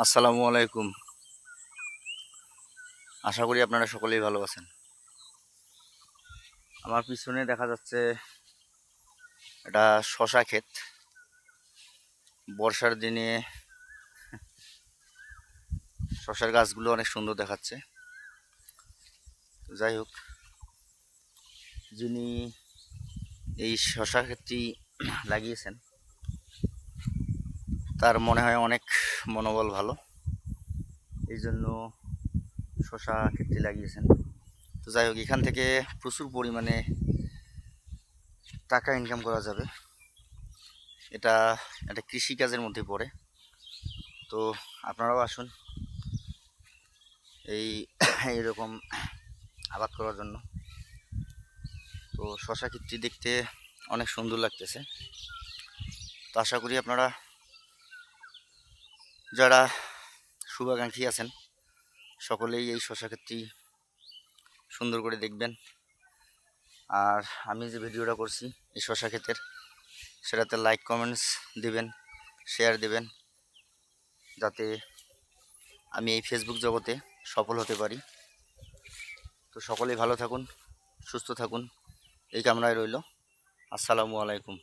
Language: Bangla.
আসসালামু আলাইকুম। আশা করি আপনারা সকলেই ভালো আছেন। আমার পিছনে দেখা যাচ্ছে এটা শশা ক্ষেত। বর্ষার দিনে শশার গাছগুলো অনেক সুন্দর দেখাচ্ছে। তো যাই হোক, যিনি এই শশা ক্ষেতটি লাগিয়েছেন তার মনে হয় অনেক মনোবল ভালো, এই জন্য শশা ক্ষেতটি লাগিয়েছেন। তো যাই হোক, এখান থেকে প্রচুর পরিমাণে টাকা ইনকাম করা যাবে। এটা একটা কৃষিকাজের মধ্যে পড়ে। তো আপনারাও আসুন এইরকম আবাদ করার জন্য। তো শশা ক্ষেতটি দেখতে অনেক সুন্দর লাগতেছে। তো আশা করি আপনারা যারা শুভাকাঙ্ক্ষী আছেন সকলেই এই শশা ক্ষেতটি সুন্দর করে দেখবেন। আর আমি যে ভিডিওটা করছি এই শশা ক্ষেতের, সেটাতে লাইক কমেন্টস দিবেন, শেয়ার দিবেন, যাতে আমি এই ফেসবুক জগতে সফল হতে পারি। তো সকলেই ভালো থাকুন, সুস্থ থাকুন, এই কামনায় রইল। আসসালামু আলাইকুম।